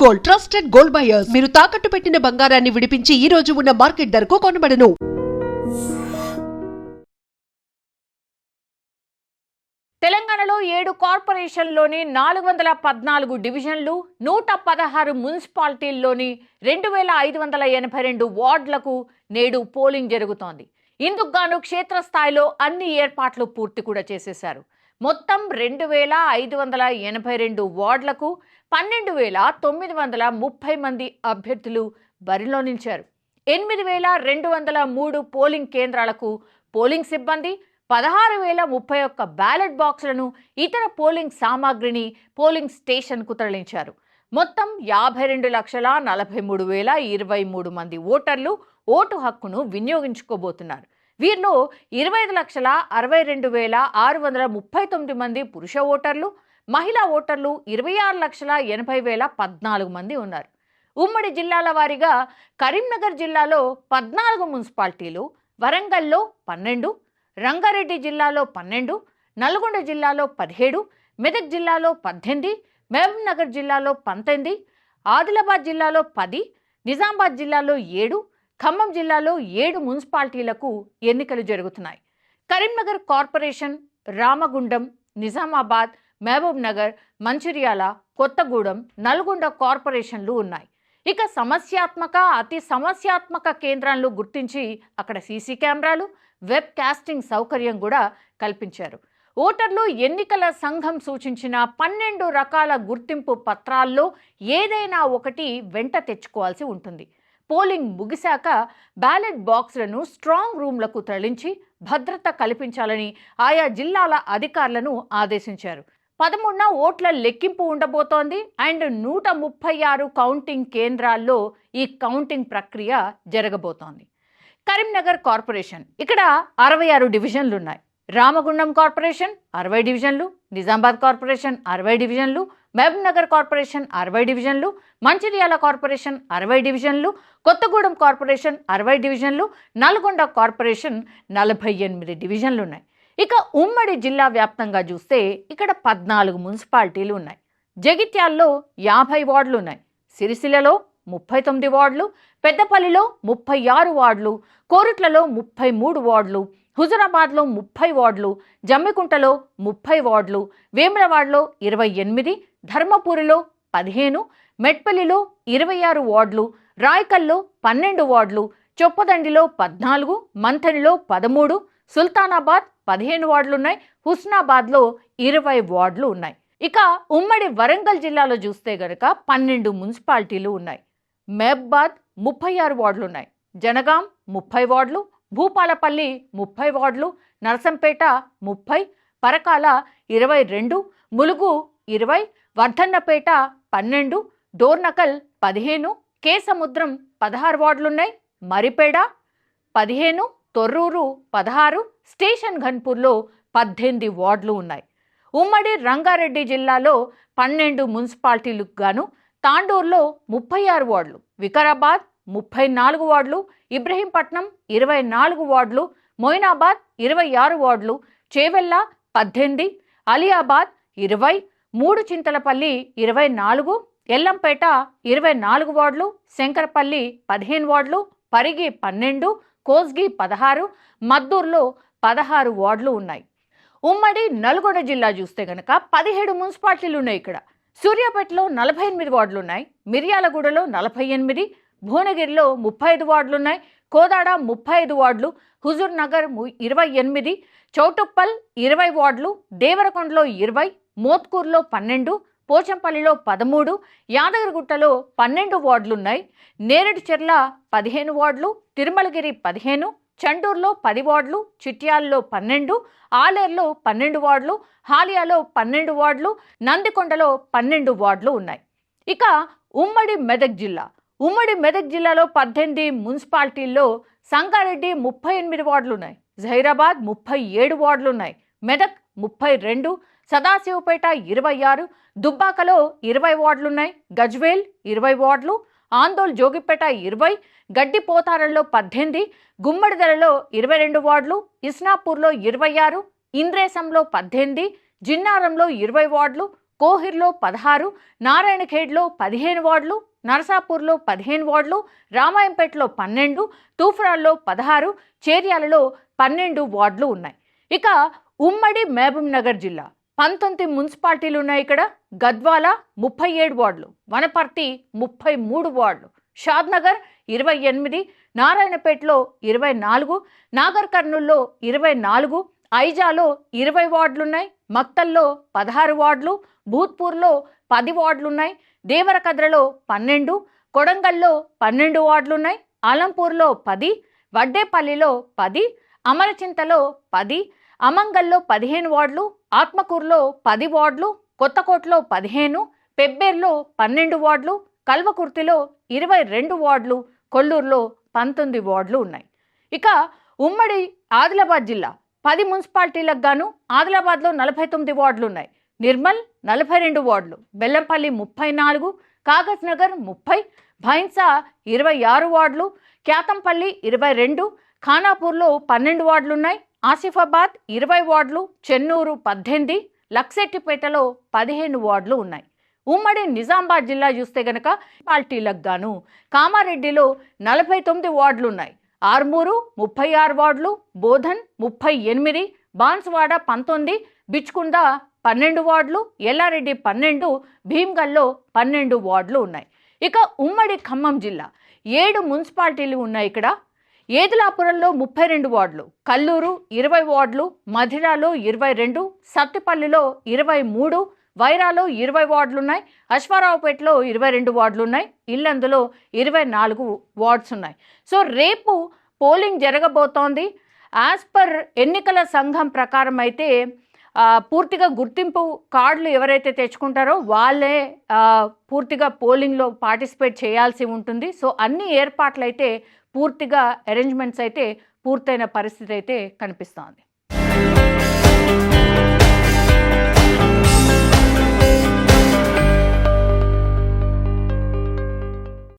Gold, trusted gold buyers. మీరు తాకట్టు పెట్టిన బంగారాన్ని విడిపించి ఈ రోజు ఉన్న మార్కెట్ ధరకు కొనబడును. తెలంగాణలో 7 కార్పొరేషన్లోని 414 డివిజన్లు, 116 మున్సిపాలిటీల్లోని 2582 వార్డులకు నేడు పోలింగ్ జరుగుతోంది. ఇందుకు గాను క్షేత్రస్థాయిలో అన్ని ఏర్పాట్లు పూర్తి కూడా చేసేశారు. మొత్తం 2582 వార్డులకు 12930 మంది అభ్యర్థులు బరిలో నిలిచారు. 8203 పోలింగ్ కేంద్రాలకు పోలింగ్ సిబ్బంది, 16031 బ్యాలెట్ బాక్సులను, ఇతర పోలింగ్ సామాగ్రిని పోలింగ్ స్టేషన్కు తరలించారు. మొత్తం 52,43,023 మంది ఓటర్లు ఓటు హక్కును వినియోగించుకోబోతున్నారు. వీరిలో 25,62,639 మంది పురుష ఓటర్లు, మహిళా ఓటర్లు 26,80,014 మంది ఉన్నారు. ఉమ్మడి జిల్లాల వారీగా కరీంనగర్ జిల్లాలో 14 మున్సిపాలిటీలు, వరంగల్లో 12, రంగారెడ్డి జిల్లాలో 12, నల్గొండ జిల్లాలో 17, మెదక్ జిల్లాలో 18, మహబూబ్ నగర్ జిల్లాలో 19, ఆదిలాబాద్ జిల్లాలో 10, నిజామాబాద్ జిల్లాలో 7, ఖమ్మం జిల్లాలో 7 మున్సిపాలిటీలకు ఎన్నికలు జరుగుతున్నాయి. కరీంనగర్ కార్పొరేషన్, రామగుండం, నిజామాబాద్, మహబూబ్ నగర్, మంచిర్యాల, కొత్తగూడెం, నల్గొండ కార్పొరేషన్లు ఉన్నాయి. ఇక అతి సమస్యాత్మక కేంద్రాలను గుర్తించి అక్కడ సీసీ కెమెరాలు, వెబ్ కాస్టింగ్ సౌకర్యం కూడా కల్పించారు. ఓటర్లు ఎన్నికల సంఘం సూచించిన 12 రకాల గుర్తింపు పత్రాల్లో ఏదైనా ఒకటి వెంట తెచ్చుకోవాల్సి ఉంటుంది. పోలింగ్ ముగిశాక బ్యాలెట్ బాక్సులను స్ట్రాంగ్ రూమ్లకు తరలించి భద్రత కల్పించాలని ఆయా జిల్లాల అధికారులను ఆదేశించారు. 13న ఓట్ల లెక్కింపు ఉండబోతోంది. అండ్ 136 కౌంటింగ్ కేంద్రాల్లో ఈ కౌంటింగ్ ప్రక్రియ జరగబోతోంది. కరీంనగర్ కార్పొరేషన్, ఇక్కడ 66 డివిజన్లు ఉన్నాయి. రామగుండం కార్పొరేషన్ 60 డివిజన్లు, నిజామాబాద్ కార్పొరేషన్ 60 డివిజన్లు, మహబూబ్ నగర్ కార్పొరేషన్ 60 డివిజన్లు, మంచిర్యాల కార్పొరేషన్ 60 డివిజన్లు, కొత్తగూడెం కార్పొరేషన్ 60 డివిజన్లు, నల్గొండ కార్పొరేషన్ 48 డివిజన్లు ఉన్నాయి. ఇక ఉమ్మడి జిల్లా వ్యాప్తంగా చూస్తే ఇక్కడ 14 మున్సిపాలిటీలు ఉన్నాయి. జగిత్యాల్లో 50 వార్డులు ఉన్నాయి, సిరిసిల్లలో 39 వార్డులు, పెద్దపల్లిలో 36 వార్డులు, కోరుట్లలో 33 వార్డులు, హుజురాబాద్లో 30 వార్డులు, జమ్మికుంటలో 30 వార్డులు, వేములవాడలో 28, ధర్మపురిలో 15, మెట్పల్లిలో 26 వార్డులు, రాయకల్లో 12 వార్డులు, చొప్పదండిలో 14, మంథనిలో 13, సుల్తానాబాద్ 15 వార్డులున్నాయి, హుస్నాబాద్లో 20 వార్డులు ఉన్నాయి. ఇక ఉమ్మడి వరంగల్ జిల్లాలో చూస్తే గనక 12 మున్సిపాలిటీలు ఉన్నాయి. మహబాద్ 36 వార్డులున్నాయి, జనగాం 30 వార్డులు, భూపాలపల్లి 30 వార్డులు, నరసంపేట 30, పరకాల 22, ములుగు 20, వర్ధన్నపేట 12, డోర్నకల్ 15, కేసముద్రం 16 వార్డులున్నాయి, మరిపేడ 15, తొర్రూరు 16, స్టేషన్ ఘన్పూర్లో 18 వార్డులు ఉన్నాయి. ఉమ్మడి రంగారెడ్డి జిల్లాలో 12 మున్సిపాలిటీలకు గాను తాండూరులో 36 వార్డులు, వికారాబాద్ 34 వార్డులు, ఇబ్రహీంపట్నం 24 వార్డులు, మొయినాబాద్ 26 వార్డులు, చేవెళ్ళ 18, అలియాబాద్ 20, మూడు చింతలపల్లి 24, ఎల్లంపేట 24 వార్డులు, శంకరపల్లి 15 వార్డులు, పరిగి 12, కోస్గి 16, మద్దూరులో 16 వార్డులు ఉన్నాయి. ఉమ్మడి నల్గొండ జిల్లా చూస్తే గనక 17 మున్సిపాలిటీలు ఉన్నాయి. ఇక్కడ సూర్యాపేటలో 48 వార్డులు ఉన్నాయి, మిర్యాలగూడలో 48, భువనగిరిలో 35 వార్డులు ఉన్నాయి, కోదాడ 35 వార్డులు, హుజూర్ నగర్ 28, చౌటుప్పల్ 20 వార్డులు, దేవరకొండలో 20, మోత్కూర్లో 12, పోచంపల్లిలో 13, యాదగిరిగుట్టలో 12 వార్డులు ఉన్నాయి, నేరేడుచెర్ల 15 వార్డులు, తిరుమలగిరి 15, చండూరులో 10 వార్డులు, చిట్యాలలో 12, ఆలేరులో 12 వార్డులు, హాలియాలో 12 వార్డులు, నందికొండలో 12 వార్డులు ఉన్నాయి. ఇక ఉమ్మడి మెదక్ జిల్లాలో 18 మున్సిపాలిటీల్లో సంగారెడ్డి 38 వార్డులు ఉన్నాయి, జహీరాబాద్ 37 వార్డులు ఉన్నాయి, మెదక్ 32, సదాశివపేట 26, దుబ్బాకలో 20 వార్డులు ఉన్నాయి, గజ్వేల్ 20 వార్డులు, ఆందోళ్ జోగిపేట 20, గడ్డిపోతారంలో 18, గుమ్మడిదలలో 22 వార్డులు, ఇస్నాపూర్లో 26, ఇంద్రేశంలో 18, జిన్నారంలో 20 వార్డులు, కోహిర్లో 16, నారాయణఖేడ్లో 15 వార్డులు, నరసాపూర్లో 15 వార్డులు, రామాయంపేటలో 12, తూఫ్రాల్లో 16, చేర్యాలలో 12 వార్డులు ఉన్నాయి. ఇక ఉమ్మడి మహబూబ్ నగర్ జిల్లా 19 మున్సిపాలిటీలు ఉన్నాయి. ఇక్కడ గద్వాల 37 వార్డులు, వనపర్తి 33 వార్డులు, షాద్నగర్ 28, నారాయణపేటలో 24, నాగర్ కర్నూల్లో 24, ఐజాలో 20 వార్డులున్నాయి, మక్తల్లో 16 వార్డులు, భూత్పూర్లో 10 వార్డులున్నాయి, దేవరకద్రలో 12, కొడంగల్లో 12 వార్డులున్నాయి, ఆలంపూర్లో 10, వడ్డేపల్లిలో 10, అమరచింతలో 10, అమంగల్లో 15 వార్డులు, ఆత్మకూరులో 10 వార్డులు, కొత్తకోటలో 15, పెబ్బేర్లో 12 వార్డులు, కల్వకుర్తిలో 22 వార్డులు, కొల్లూరులో 19 వార్డులు ఉన్నాయి. ఇక ఉమ్మడి ఆదిలాబాద్ జిల్లా 10 మున్సిపాలిటీలకు గాను ఆదిలాబాద్లో 49 వార్డులు ఉన్నాయి. నిర్మల్ 42 వార్డులు, బెల్లంపల్లి 34, కాగజ్ నగర్ 30, భైన్సా 26 వార్డులు, క్యాతంపల్లి 22, ఖానాపూర్లో 12 వార్డులు ఉన్నాయి, ఆసిఫాబాద్ 20 వార్డులు, చెన్నూరు 18, లక్సెట్టిపేటలో 15 వార్డులు ఉన్నాయి. ఉమ్మడి నిజామాబాద్ జిల్లా చూస్తే గనక పార్టీలకు గాను కామారెడ్డిలో 49 వార్డులు ఉన్నాయి, ఆర్మూరు 36 వార్డులు, బోధన్ 38, బాన్సువాడ 19, బిచ్కుంద 12 వార్డులు, ఎల్లారెడ్డి 12, భీమ్గల్లో 12 వార్డులు ఉన్నాయి. ఇక ఉమ్మడి ఖమ్మం జిల్లా 7 మున్సిపాలిటీలు ఉన్నాయి. ఇక్కడ ఏదులాపురంలో 32 వార్డులు, కల్లూరు 20 వార్డులు, మధిరాలో 22, సత్తిపల్లిలో 23, వైరాలో 20 వార్డులున్నాయి, అశ్వారావుపేటలో 22 వార్డులున్నాయి, ఇల్లందులో 24 వార్డ్స్ ఉన్నాయి. సో రేపు పోలింగ్ జరగబోతోంది. యాజ్ పర్ ఎన్నికల సంఘం ప్రకారం అయితే పూర్తిగా గుర్తింపు కార్డులు ఎవరైతే తెచ్చుకుంటారో వాళ్ళే పూర్తిగా పోలింగ్లో పార్టిసిపేట్ చేయాల్సి ఉంటుంది. సో అన్ని ఏర్పాట్లు అయితే పూర్తిగా అరేంజ్మెంట్స్ అయితే పూర్తయిన పరిస్థితి అయితే కనిపిస్తోంది.